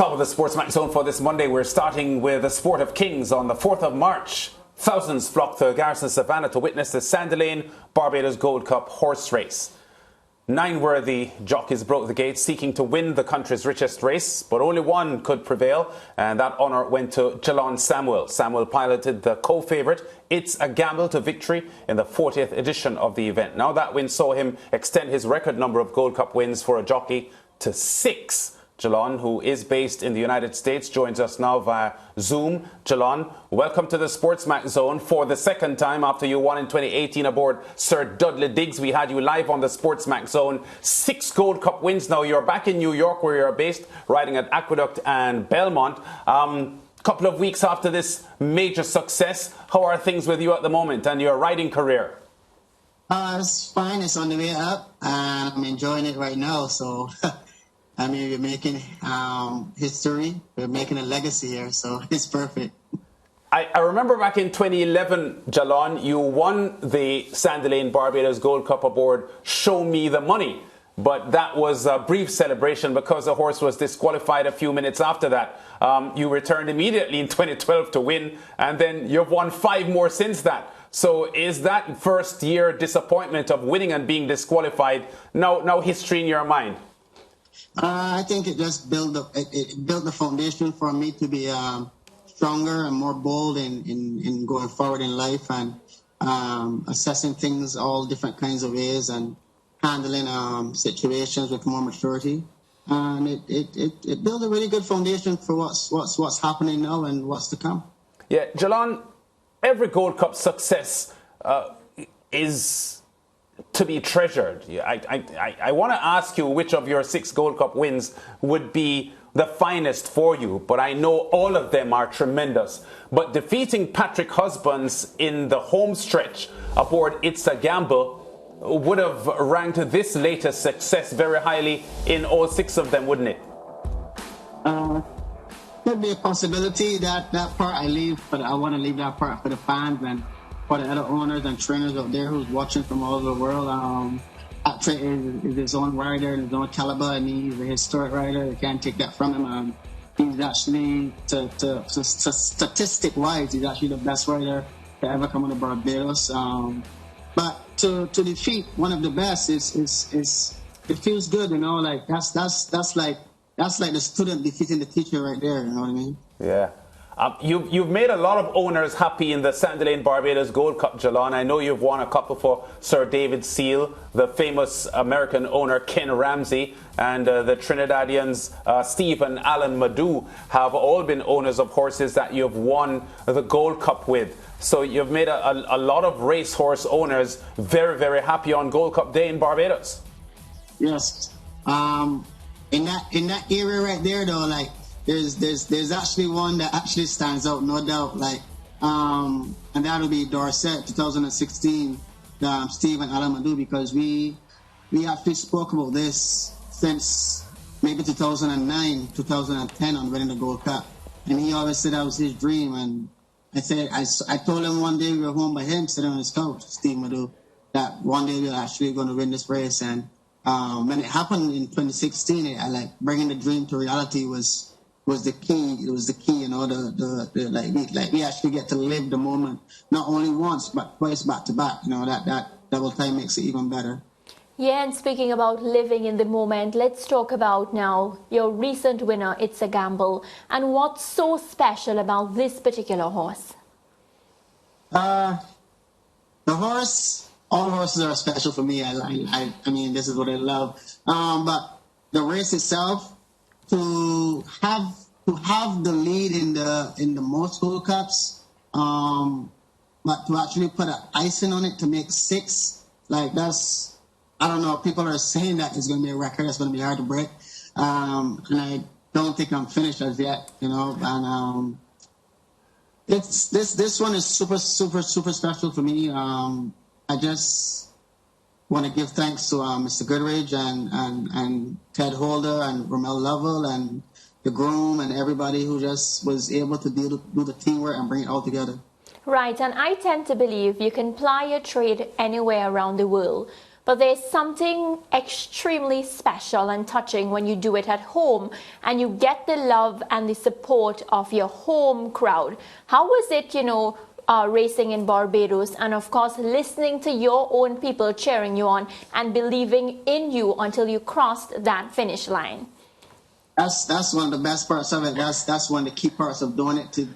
Top of the SportsMax zone for this Monday. We're starting with the Sport of Kings on the 4th of March. Thousands flocked to Garrison Savannah to witness the Sandalane Barbados Gold Cup horse race. 9 worthy jockeys broke the gate seeking to win the country's richest race, but only one could prevail, and that honour went to Jalon Samuel. Samuel piloted the co-favourite It's a Gamble to victory in the 40th edition of the event. Now that win saw him extend his record number of Gold Cup wins for a jockey to 6. Jalon, who is based in the United States, joins us now via Zoom. Jalon, welcome to the SportsMax zone for the second time after you won in 2018 aboard Sir Dudley Diggs. We had you live on the SportsMax zone. 6 Gold Cup wins now. You're back in New York where you're based, riding at Aqueduct and Belmont. Couple of weeks after this major success, how are things with you at the moment and your riding career? It's fine. It's on the way up and I'm enjoying it right now. So... I mean, we're making history. We're making a legacy here, so it's perfect. I remember back in 2011, Jalon, you won the Sandalane Barbados Gold Cup aboard Show Me the Money. But that was a brief celebration because the horse was disqualified a few minutes after that. You returned immediately in 2012 to win, and then you've won 5 more since that. So is that first year disappointment of winning and being disqualified now history in your mind? I think it just built the foundation for me to be stronger and more bold in going forward in life and assessing things all different kinds of ways and handling situations with more maturity. And it built a really good foundation for what's happening now and what's to come. Yeah, Jalon, every Gold Cup success is to be treasured. I want to ask you which of your 6 Gold Cup wins would be the finest for you, but I know all of them are tremendous. But defeating Patrick Husbands in the home stretch aboard It's a Gamble would have ranked this latest success very highly in all 6 of them, wouldn't it? Could be a possibility. That part I leave, but I want to leave that part for the fans and for the other owners and trainers out there who's watching from all over the world. Hattrick is his own rider, his own caliber, and he's a historic rider. You can't take that from him. He's actually, statistic-wise, he's actually the best rider to ever come on the Barbados. But to defeat one of the best is it feels good, you know. Like that's like the student defeating the teacher right there. You know what I mean? Yeah. You've made a lot of owners happy in the Sandalane Barbados Gold Cup, Jalon. I know you've won a couple for Sir David Seal, the famous American owner Ken Ramsey, and the Trinidadians Steve and Alan Madu have all been owners of horses that you've won the Gold Cup with. So you've made a lot of racehorse owners very, very happy on Gold Cup Day in Barbados. Yes. In that area right there, though, like, there's actually one that actually stands out, no doubt. Like, and that'll be Dorset 2016, Steve and Alan Madu, because we actually spoke about this since maybe 2009, 2010 on winning the Gold Cup, and he always said that was his dream. And I told him one day we were home by him sitting on his couch, Steve Madu, that one day we were actually going to win this race. And when it happened in 2016, bringing the dream to reality was the key. It was the key, you know. We actually get to live the moment not only once but twice back to back. You know, that double time makes it even better. Yeah, and speaking about living in the moment, let's talk about now your recent winner, It's a Gamble, and what's so special about this particular horse. The horse, all horses are special for me. I mean, this is what I love. But the race itself, to have the lead in the most Gold Cups, but to actually put an icing on it to make 6, like that's, I don't know. People are saying that it's going to be a record that's going to be hard to break, and I don't think I'm finished as yet, you know. And this one is super special for me. I just want to give thanks to Mr. Goodridge and Ted Holder and Romel Lovell and the groom and everybody who just was able to do the teamwork and bring it all together. Right, and I tend to believe you can ply your trade anywhere around the world, but there's something extremely special and touching when you do it at home and you get the love and the support of your home crowd. How was it, racing in Barbados, and of course listening to your own people cheering you on and believing in you until you crossed that finish line? That's one of the best parts of it. That's one of the key parts of doing it to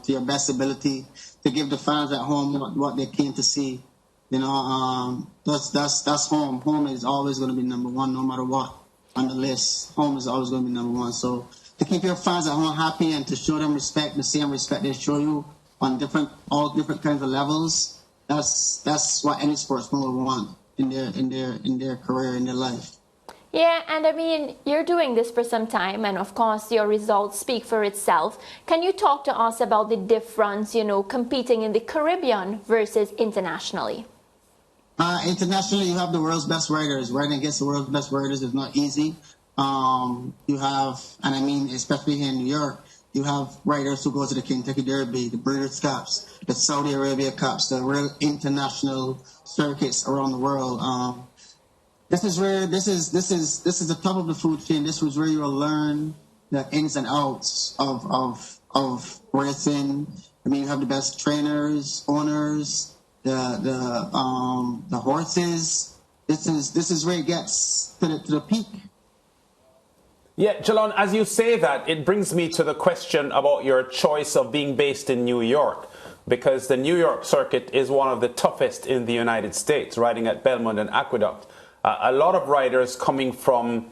your best ability, to give the fans at home what they came to see. That's home. Home is always going to be number one, no matter what on the list. Home is always going to be number one. So to keep your fans at home happy and to show them respect, the same respect they show you on all different kinds of levels, that's what any sportsman would want in their career, in their life. Yeah, and I mean, you're doing this for some time, and of course your results speak for itself. Can you talk to us about the difference, competing in the Caribbean versus internationally? Internationally, you have the world's best riders. Riding against the world's best riders is not easy. You have, and I mean, especially here in New York, you have riders who go to the Kentucky Derby, the British Cups, the Saudi Arabia Cups, the real international circuits around the world. This is the top of the food chain. This was where you will learn the ins and outs of racing. I mean, you have the best trainers, owners, the horses. This is where it gets to the peak. Yeah, Jalon, as you say that, it brings me to the question about your choice of being based in New York, because the New York circuit is one of the toughest in the United States, riding at Belmont and Aqueduct. A lot of riders coming from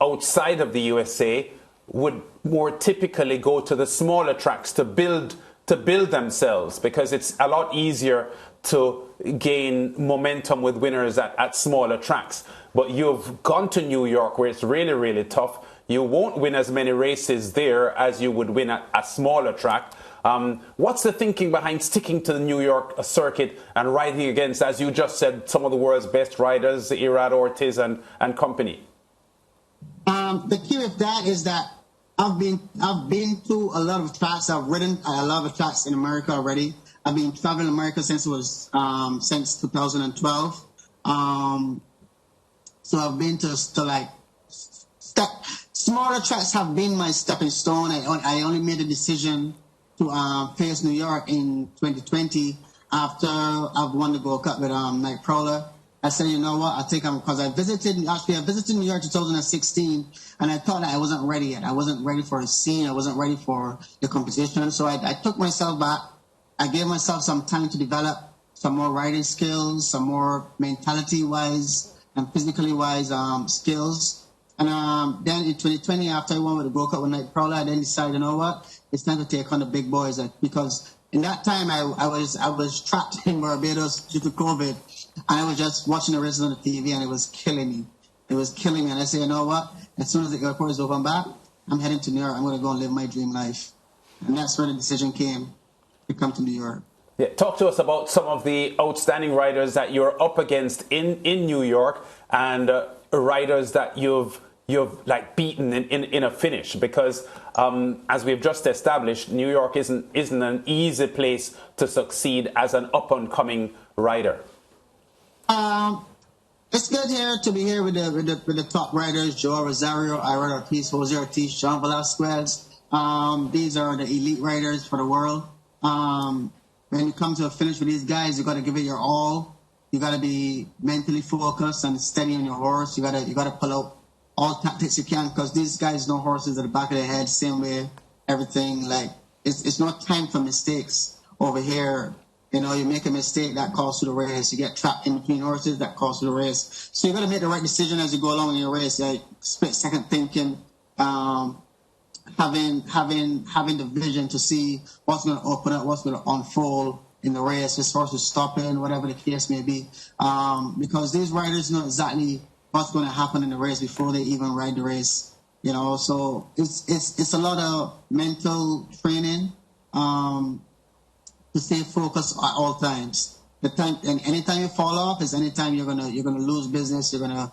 outside of the USA would more typically go to the smaller tracks to build themselves, because it's a lot easier to gain momentum with winners at smaller tracks. But you've gone to New York, where it's really, really tough. You won't win as many races there as you would win at a smaller track. What's the thinking behind sticking to the New York circuit and riding against, as you just said, some of the world's best riders, Irad Ortiz and company? The key with that is that I've been to a lot of tracks. I've ridden a lot of tracks in America already. I've been traveling America since 2012. So I've been to smaller tracks have been my stepping stone. I only made a decision to face New York in 2020 after I've won the Gold Cup with Mike Prowler. I said, you know what, because I visited New York in 2016, and I thought that I wasn't ready yet. I wasn't ready for the scene. I wasn't ready for the competition. So I took myself back. I gave myself some time to develop some more riding skills, some more mentality-wise and physically-wise skills. And then in 2020, after I won with the Gold Cup with Mike Prowler, I then decided, you know what, it's time to take on the big boys. Because in that time, I was trapped in Barbados due to COVID, and I was just watching the races on the TV, and it was killing me. It was killing me, and I said, you know what, as soon as the airport is open back, I'm heading to New York. I'm going to go and live my dream life. And that's where the decision came to come to New York. Yeah, talk to us about some of the outstanding riders that you're up against in New York, and riders that you've beaten in a finish, because as we've just established, New York isn't an easy place to succeed as an up-and-coming rider. It's good to be here with the top riders: Joe Rosario, Irad Ortiz, Jose Ortiz, John Velasquez. These are the elite riders for the world. When you come to a finish with these guys, you got to give it your all. You got to be mentally focused and steady on your horse. You got to pull out all tactics you can, because these guys know horses at the back of their head, same way, everything. It's not time for mistakes over here. You make a mistake, that costs you the race. You get trapped in between horses, that costs you the race. So you got to make the right decision as you go along in your race, split second thinking, having the vision to see what's going to open up, what's going to unfold in the race, this horse is stopping, whatever the case may be. Because these riders know exactly what's going to happen in the race before they even ride the race. So it's a lot of mental training to stay focused at all times. And anytime you fall off is anytime you're gonna lose business. You're gonna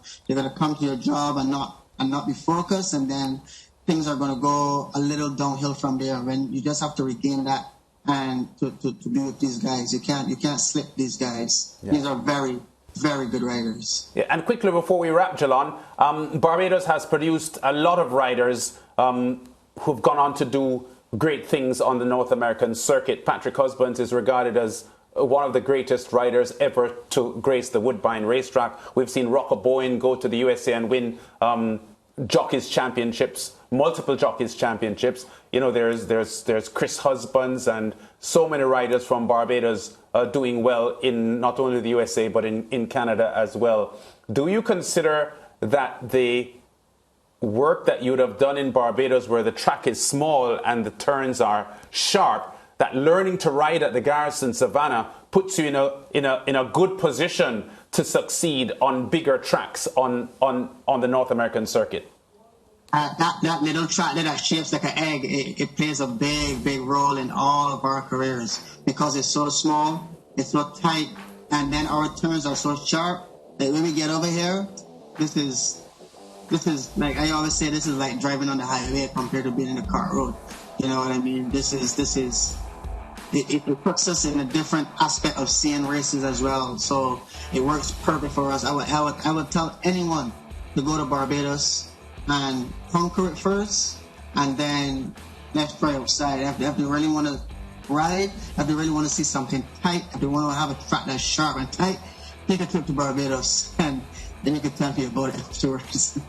come to your job and not be focused, and then things are gonna go a little downhill from there. When you just have to regain that and to be with these guys. You can't slip these guys. Yeah. These are very very good riders. Yeah, and quickly before we wrap, Jalon, Barbados has produced a lot of riders who've gone on to do great things on the North American circuit. Patrick Husbands is regarded as one of the greatest riders ever to grace the Woodbine racetrack. We've seen Rocco Bowen go to the USA and win jockeys championships, multiple jockeys championships. You know, there's Chris Husbands and so many riders from Barbados doing well in not only the USA but in Canada as well. Do you consider that the work that you would have done in Barbados, where the track is small and the turns are sharp, that learning to ride at the Garrison Savannah puts you in a good position to succeed on bigger tracks on the North American circuit? That little track that shapes like an egg, it plays a big role in all of our careers because it's so small, it's so tight, and then our turns are so sharp that when we get over here, this is like I always say, this is like driving on the highway compared to being in a cart road. You know what I mean? It puts us in a different aspect of seeing races as well. So it works perfect for us. I would tell anyone to go to Barbados and conquer it first, and then let's try outside. If they really want to ride, if they really want to see something tight, if they want to have a track that's sharp and tight, take a trip to Barbados, and then you can tell me about it afterwards.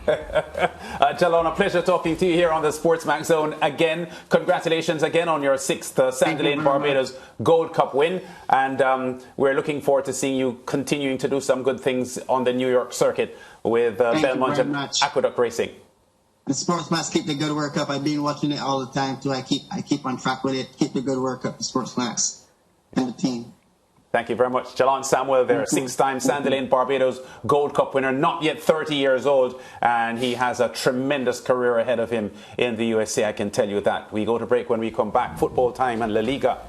Jalon, a pleasure talking to you here on the SportsMax Zone. Again, congratulations again on your 6th Sandilands Barbados Gold Cup win. And we're looking forward to seeing you continuing to do some good things on the New York circuit with Belmont and Aqueduct Racing. The SportsMax, keep the good work up. I've been watching it all the time too. I keep on track with it. Keep the good work up, the SportsMax and the team. Thank you very much. Jalon Samuel there, 6-time Sandilands Barbados Gold Cup winner, not yet 30 years old, and he has a tremendous career ahead of him in the USA, I can tell you that. We go to break. When we come back, football time and La Liga.